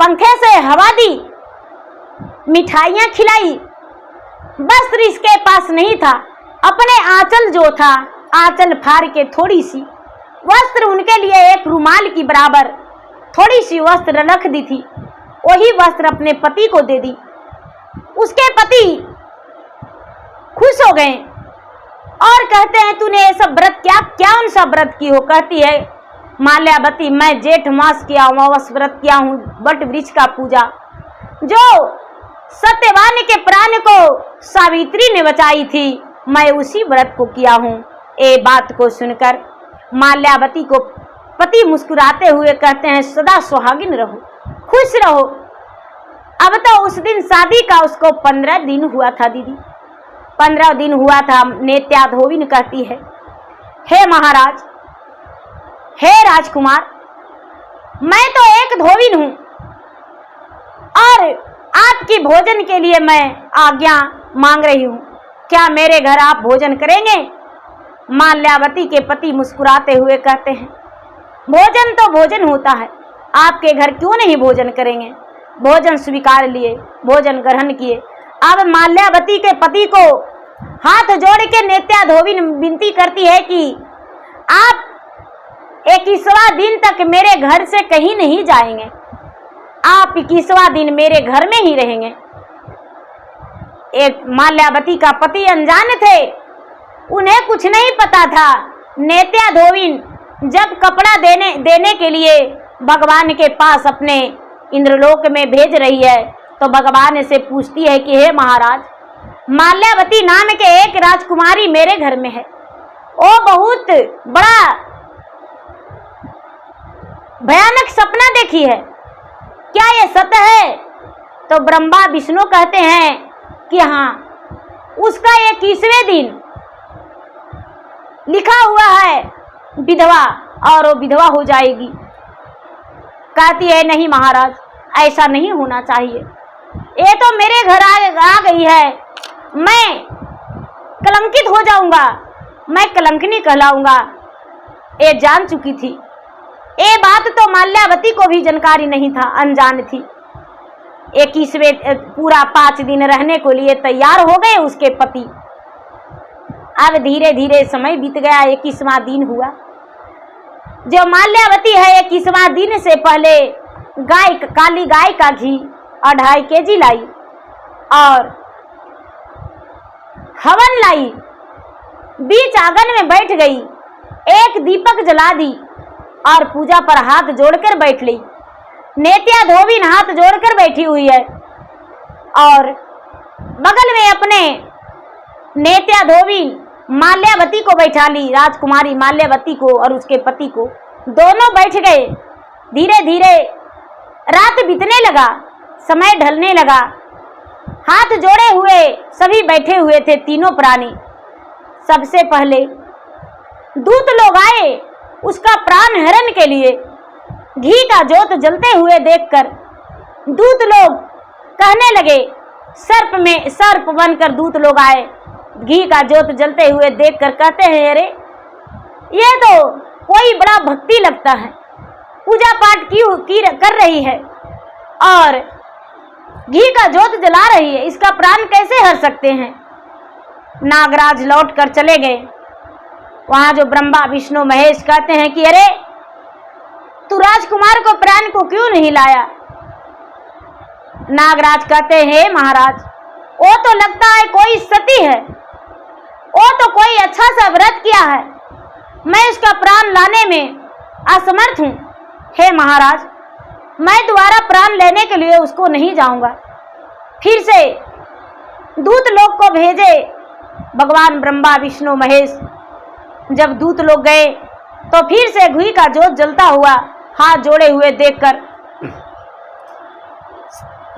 पंखे से हवा दी, मिठाइयाँ खिलाई। वस्त्र इसके पास नहीं था। अपने आंचल जो था, आंचल फाड़ के थोड़ी सी वस्त्र, उनके लिए एक रुमाल की बराबर थोड़ी सी वस्त्र रख दी थी, वही वस्त्र अपने पति को दे दी। उसके पति खुश हो गए और कहते हैं, तूने ये सब व्रत क्या उन सब व्रत की हो? कहती है माल्यावती, मैं जेठ मास की अमावस व्रत किया हूँ, बट वृक्ष का पूजा। जो सत्यवान के प्राण को सावित्री ने बचाई थी, मैं उसी व्रत को किया हूँ। ये बात को सुनकर माल्यावती को पति मुस्कुराते हुए कहते हैं, सदा सुहागिन रहो, खुश रहो। अब तो उस दिन शादी का उसको 15 दिन हुआ था दीदी, 15 दिन हुआ था। नेत्या धोबिन कहती है, हे महाराज, हे राजकुमार, मैं तो एक धोबिन हूँ और आपकी भोजन के लिए मैं आज्ञा मांग रही हूँ। क्या मेरे घर आप भोजन करेंगे? माल्यावती के पति मुस्कुराते हुए कहते हैं, भोजन तो भोजन होता है, आपके घर क्यों नहीं भोजन करेंगे? भोजन स्वीकार लिए, भोजन ग्रहण किए। अब माल्यावती के पति को हाथ जोड़ के नेत्या धोबिन विनती करती है कि आप 21वां दिन तक मेरे घर से कहीं नहीं जाएंगे, आप 21वां दिन मेरे घर में ही रहेंगे। एक माल्यावती का पति अनजान थे, उन्हें कुछ नहीं पता था। नेत्या धोबिन जब कपड़ा देने के लिए भगवान के पास अपने इंद्रलोक में भेज रही है तो भगवान से पूछती है कि हे महाराज, माल्यावती नाम के एक राजकुमारी मेरे घर में है, वो बहुत बड़ा भयानक सपना देखी है, क्या ये सत्य है? तो ब्रह्मा विष्णु कहते हैं कि हाँ, उसका 21वें दिन लिखा हुआ है विधवा, और वो विधवा हो जाएगी। कहती है नहीं महाराज, ऐसा नहीं होना चाहिए, ये तो मेरे घर आ गई है, मैं कलंकित हो जाऊंगा, मैं कलंकनी कहलाऊंगा। ये जान चुकी थी, ये बात तो माल्यावती को भी जानकारी नहीं था, अनजान थी। 21वें पूरा 5 दिन रहने को लिए तैयार हो गए उसके पति। अब धीरे धीरे समय बीत गया, 21वां दिन हुआ। जो माल्यावती है 21वां दिन से पहले काली गाय का घी 2.5 kg लाई और हवन लाई, बीच आंगन में बैठ गई, एक दीपक जला दी और पूजा पर हाथ जोड़कर बैठ ली। नेत्या धोबिन हाथ जोड़कर बैठी हुई है और बगल में अपने नेत्या धोबिन माल्यावती को बैठा ली, राजकुमारी माल्यावती को और उसके पति को। दोनों बैठ गए। धीरे धीरे रात बीतने लगा, समय ढलने लगा। हाथ जोड़े हुए सभी बैठे हुए थे, तीनों प्राणी। सबसे पहले दूत लोग आए उसका प्राण हरण के लिए। घी का जोत जलते हुए देखकर दूत लोग कहने लगे, सर्प बनकर दूत लोग आए। घी का जोत जलते हुए देखकर कहते हैं, अरे ये तो कोई बड़ा भक्ति लगता है, पूजा पाठ की कर रही है और घी का जोत जला रही है, इसका प्राण कैसे हर सकते हैं? नागराज लौट कर चले गए। वहां जो ब्रह्मा विष्णु महेश कहते हैं कि अरे तू राजकुमार को प्राण को क्यों नहीं लाया? नागराज कहते हैं, महाराज वो तो लगता है कोई सती है, वो तो कोई अच्छा सा व्रत किया है, मैं उसका प्राण लाने में असमर्थ हूं। हे महाराज, मैं दोबारा प्राण लेने के लिए उसको नहीं जाऊंगा। फिर से दूत लोग को भेजे भगवान ब्रह्मा विष्णु महेश। जब दूत लोग गए तो फिर से घी का जोत जलता हुआ हाथ जोड़े हुए देखकर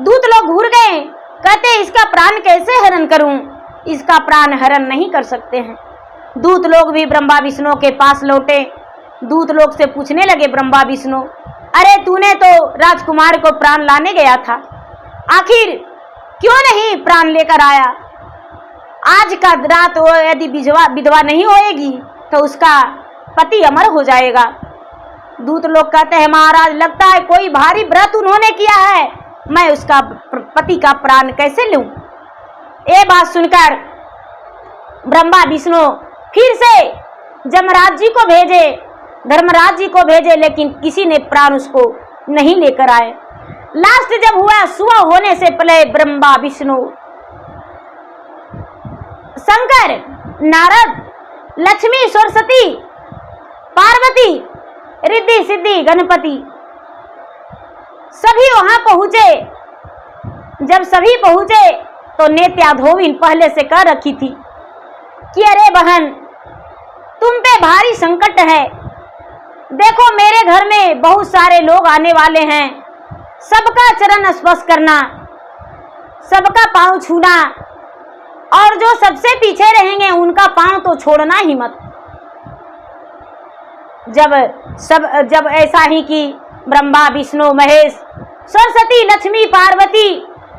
दूत लोग घूर गए। कहते इसका प्राण कैसे हरण करूं? इसका प्राण हरण नहीं कर सकते हैं। दूत लोग भी ब्रह्मा विष्णु के पास लौटे। दूत लोग से पूछने लगे ब्रह्मा विष्णु, अरे तूने तो राजकुमार को प्राण लाने गया था, आखिर क्यों नहीं प्राण लेकर आया? आज का रात वो यदि विधवा नहीं होएगी तो उसका पति अमर हो जाएगा। दूत लोग कहते हैं, महाराज लगता है कोई भारी व्रत उन्होंने किया है, मैं उसका पति का प्राण कैसे लूं? ये बात सुनकर ब्रह्मा विष्णु फिर से जमराज जी को भेजे, धर्मराज जी को भेजे, लेकिन किसी ने प्राण उसको नहीं लेकर आए। लास्ट जब हुआ, सुबह होने से पहले ब्रह्मा विष्णु शंकर, नारद, लक्ष्मी, सरस्वती, पार्वती, रिद्धि सिद्धि गणपति सभी वहां पहुंचे। जब सभी पहुंचे तो नेत्या धोबिन पहले से कह रखी थी कि अरे बहन, तुम पे भारी संकट है, देखो मेरे घर में बहुत सारे लोग आने वाले हैं, सबका चरण स्पर्श करना, सबका पांव छूना, और जो सबसे पीछे रहेंगे उनका पांव तो छोड़ना ही मत। जब ऐसा ही कि ब्रह्मा विष्णु महेश, सरस्वती, लक्ष्मी, पार्वती,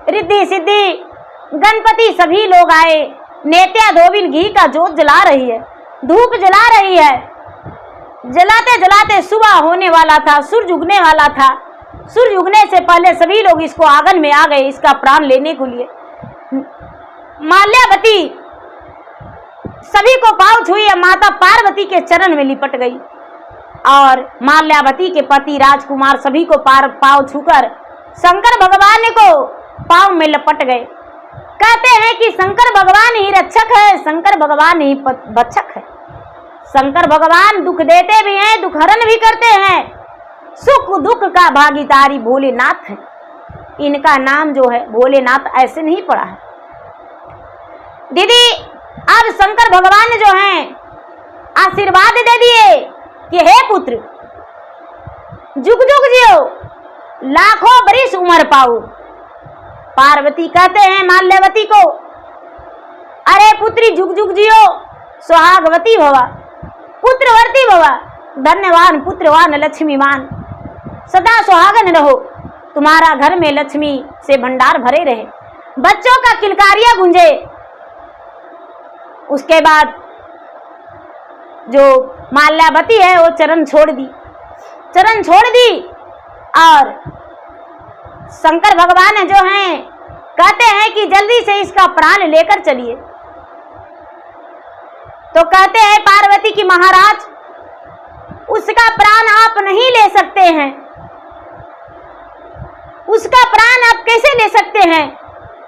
रिद्धि सिद्धि गणपति सभी लोग आए। नेत्या धोबिन घी का जोत जला रही है, धूप जला रही है। जलाते जलाते सुबह होने वाला था, सूरज उगने वाला था। सूरज उगने से पहले सभी लोग इसको आंगन में आ गए इसका प्राण लेने के लिए। माल्यावती सभी को पाँव छुई, माता पार्वती के चरण में लिपट गई और माल्यावती के पति राजकुमार सभी को पाँव छूकर शंकर भगवान को पाँव में लपट गए। कहते हैं कि शंकर भगवान ही रक्षक है, शंकर भगवान ही भक्षक है। शंकर भगवान दुख देते भी हैं, दुख हरण भी करते हैं, सुख दुख का भागीदारी भोलेनाथ है। इनका नाम जो है भोलेनाथ ऐसे नहीं पड़ा है। दीदी अब शंकर भगवान जो हैं आशीर्वाद दे दिए कि हे पुत्र जुग जुग जियो, लाखों बरिस उम्र पाओ। पार्वती कहते हैं माल्यावती को, अरे पुत्री जुग जुग जियो, सुहागवती भवा, पुत्रवर्ती भवा, धन्यवान पुत्रवान लक्ष्मीवान, सदा सुहागन रहो, तुम्हारा घर में लक्ष्मी से भंडार भरे रहे, बच्चों का किलकारियां गूंजे। उसके बाद जो माल्यावती है वो चरण छोड़ दी और शंकर भगवान जो हैं कहते हैं कि जल्दी से इसका प्राण लेकर चलिए। तो कहते हैं पार्वती की महाराज उसका प्राण आप नहीं ले सकते हैं, उसका प्राण आप कैसे ले सकते हैं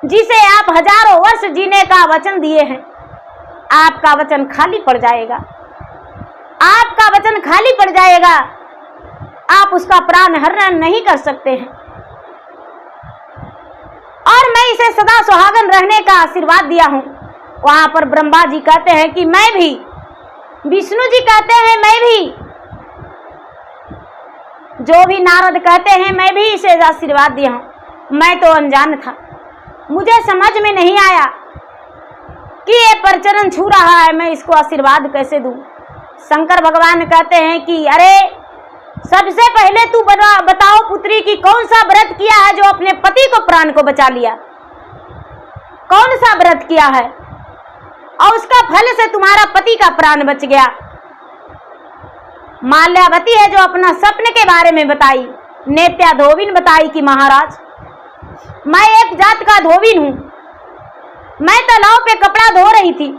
जिसे आप हजारों वर्ष जीने का वचन दिए हैं। आपका वचन खाली पड़ जाएगा, आपका वचन खाली पड़ जाएगा, आप उसका प्राण हरण नहीं कर सकते हैं और मैं इसे सदा सुहागन रहने का आशीर्वाद दिया हूं। वहां पर ब्रह्मा जी कहते हैं कि मैं भी, विष्णु जी कहते हैं मैं भी, जो भी नारद कहते हैं मैं भी इसे आशीर्वाद दिया हूं। मैं तो अनजान था, मुझे समझ में नहीं आया कि ये परचरण छू रहा है, मैं इसको आशीर्वाद कैसे दूं। शंकर भगवान कहते हैं कि अरे सबसे पहले तू बताओ पुत्री कि कौन सा व्रत किया है जो अपने पति को प्राण को बचा लिया, कौन सा व्रत किया है और उसका फल से तुम्हारा पति का प्राण बच गया। माल्यावती है जो अपना सपने के बारे में बताई, नेत्या धोबिन बताई कि महाराज मैं एक जात का धोबिन हूं, मैं तालाब पे कपड़ा धो रही थी,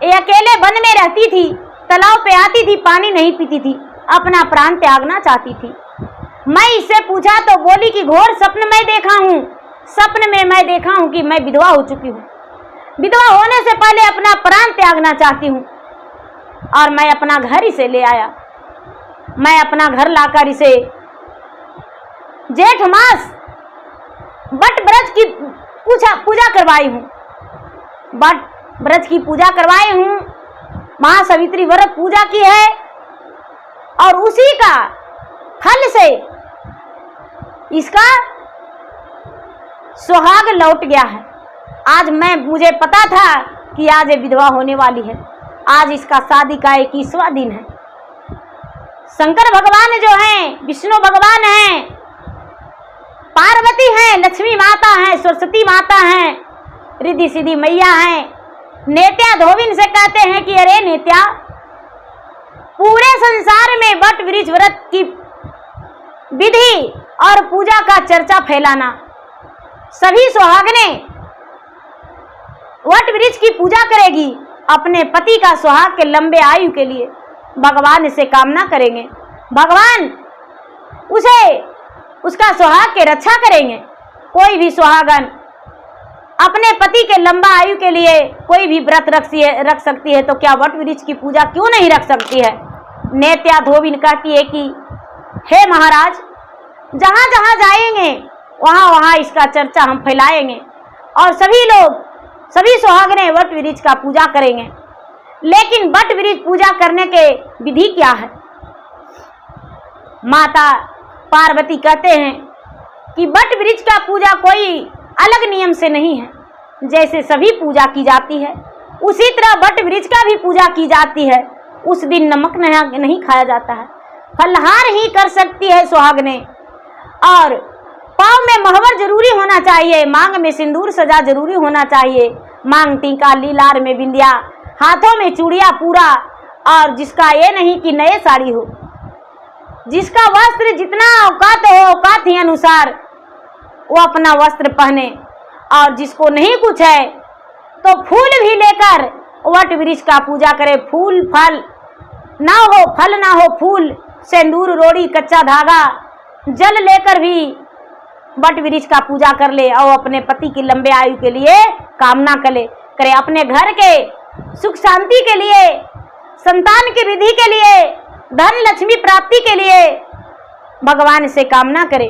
ये अकेले वन में रहती थी, तालाब पे आती थी, पानी नहीं पीती थी, अपना प्राण त्यागना चाहती थी। मैं इससे पूछा तो बोली कि घोर स्वप्न में देखा हूँ, सपने में मैं देखा हूँ कि मैं विधवा हो चुकी हूँ, विधवा होने से पहले अपना प्राण त्यागना चाहती हूँ और मैं अपना घर इसे ले आया। मैं अपना घर लाकर इसे जेठ मास बट ब्रज की पूजा करवाई हूँ, बट ब्रज की पूजा करवाई हूँ, महासावित्री व्रत पूजा की है और उसी का फल से इसका सुहाग लौट गया है। आज मुझे पता था कि आज ये विधवा होने वाली है, आज इसका शादी का 21वां दिन है। शंकर भगवान जो हैं, विष्णु भगवान हैं, पार्वती हैं, लक्ष्मी माता हैं, सरस्वती माता हैं, रिद्धि सिद्धि मैया हैं। नेत्या धोबिन से कहते हैं कि अरे नेत्या, पूरे संसार में वट वृक्ष व्रत की विधि और पूजा का चर्चा फैलाना, सभी सुहागने वट वृक्ष की पूजा करेगी, अपने पति का सुहाग के लंबे आयु के लिए भगवान से कामना करेंगे, भगवान उसे उसका सुहाग के रक्षा करेंगे। कोई भी सुहागन अपने पति के लंबा आयु के लिए कोई भी व्रत रख सकती है, तो क्या वट वृक्ष की पूजा क्यों नहीं रख सकती है। नेत्या धोबिन कहती है कि हे महाराज, जहाँ जहाँ जाएंगे वहाँ वहाँ इसका चर्चा हम फैलाएंगे और सभी लोग, सभी सुहागने वट वृक्ष का पूजा करेंगे। लेकिन वट वृक्ष पूजा करने के विधि क्या है। माता पार्वती कहते हैं कि वट वृक्ष का पूजा कोई अलग नियम से नहीं है, जैसे सभी पूजा की जाती है उसी तरह वट वृक्ष का भी पूजा की जाती है। उस दिन नमक नहीं खाया जाता है, फलहार ही कर सकती है सुहागने, और पाँव में महवर जरूरी होना चाहिए, मांग में सिंदूर सजा जरूरी होना चाहिए, मांग टीका, लीलार में बिंदिया, हाथों में चूड़िया पूरा, और जिसका ये नहीं कि नए साड़ी हो, जिसका वस्त्र जितना औकात हो औकात ही अनुसार वो अपना वस्त्र पहने, और जिसको नहीं कुछ है तो फूल भी लेकर वट वृक्ष का पूजा करे। फूल फल ना हो, फल ना हो फूल, सिंदूर रोड़ी कच्चा धागा, जल लेकर भी वट वृक्ष का पूजा कर ले और अपने पति की लंबे आयु के लिए कामना करे। अपने घर के सुख शांति के लिए, संतान की वृद्धि के लिए, धन लक्ष्मी प्राप्ति के लिए भगवान से कामना करे।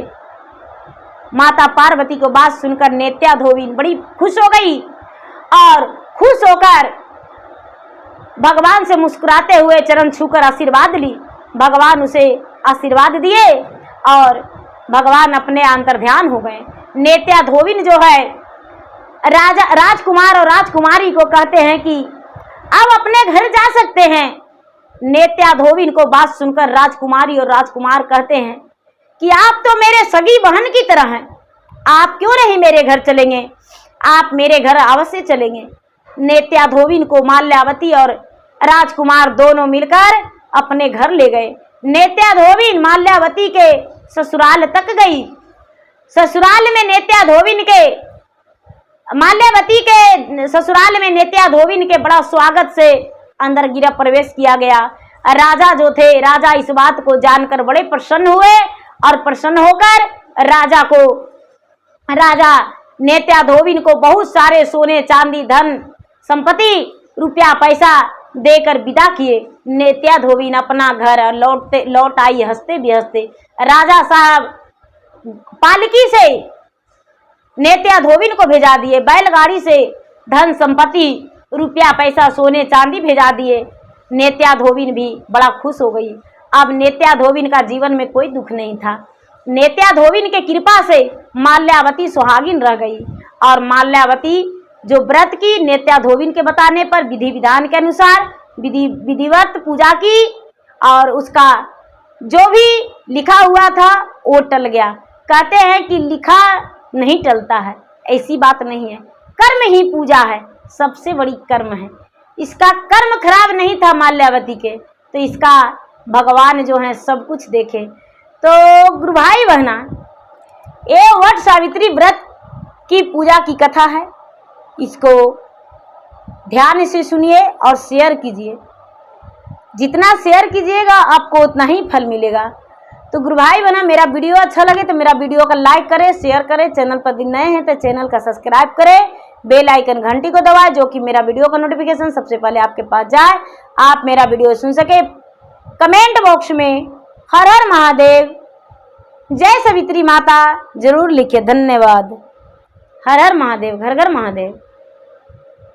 माता पार्वती को बात सुनकर नेत्या धोबिन बड़ी खुश हो गई और खुश होकर भगवान से मुस्कुराते हुए चरण छूकर आशीर्वाद ली। भगवान उसे आशीर्वाद दिए और भगवान अपने अंतर्ध्यान हो गए। नेत्या धोबिन जो है राजकुमार और राजकुमारी को कहते हैं कि अब अपने घर जा सकते हैं। नेत्या धोबिन को बात सुनकर राजकुमारी और राजकुमार कहते हैं कि आप तो मेरे सगी बहन की तरह हैं, आप क्यों नहीं मेरे घर चलेंगे, आप मेरे घर अवश्य चलेंगे। नेत्या धोबिन को माल्यावती और राजकुमार दोनों मिलकर अपने घर ले गए। नेत्या धोबिन माल्यावती के ससुराल तक गई। ससुराल में नेत्या धोबिन के माल्यावती के ससुराल में नेत्या धोबिन के बड़ा स्वागत से अंदर गृह प्रवेश किया गया। राजा जो थे, राजा इस बात को जानकर बड़े प्रसन्न हुए और प्रसन्न होकर राजा नेत्या धोबिन को बहुत सारे सोने चांदी धन संपत्ति रुपया पैसा देकर विदा किए। नेत्या धोबिन अपना घर लौट आई हंसते भी हंसते। राजा साहब पालकी से नेत्या धोबिन को भेजा दिए, बैलगाड़ी से धन संपत्ति रुपया पैसा सोने चांदी भेजा दिए। नेत्या धोबिन भी बड़ा खुश हो गई। अब नेत्या धोबिन का जीवन में कोई दुख नहीं था। नेत्या धोबिन के कृपा से माल्यावती सुहागिन रह गई और माल्यावती जो व्रत की नेत्या धोबिन के बताने पर विधि विधान के अनुसार विधिवत पूजा की और उसका जो भी लिखा हुआ था वो टल गया। कहते हैं कि लिखा नहीं टलता है, ऐसी बात नहीं है, कर्म ही पूजा है, सबसे बड़ी कर्म है। इसका कर्म खराब नहीं था माल्यावती के, तो इसका भगवान जो है सब कुछ देखे। तो गुरु भाई बहना, ये वट सावित्री व्रत की पूजा की कथा है, इसको ध्यान से सुनिए और शेयर कीजिए। जितना शेयर कीजिएगा आपको उतना ही फल मिलेगा। तो गुरु भाई बहना, मेरा वीडियो अच्छा लगे तो मेरा वीडियो का लाइक करें, शेयर करें। चैनल पर भी नए हैं तो चैनल का सब्सक्राइब करें, बेल आइकन घंटी को दबाएं, जो कि मेरा वीडियो का नोटिफिकेशन सबसे पहले आपके पास जाए, आप मेरा वीडियो सुन सके। कमेंट बॉक्स में हर हर महादेव, जय सावित्री माता जरूर लिखिए। धन्यवाद। हर हर महादेव, घर घर महादेव।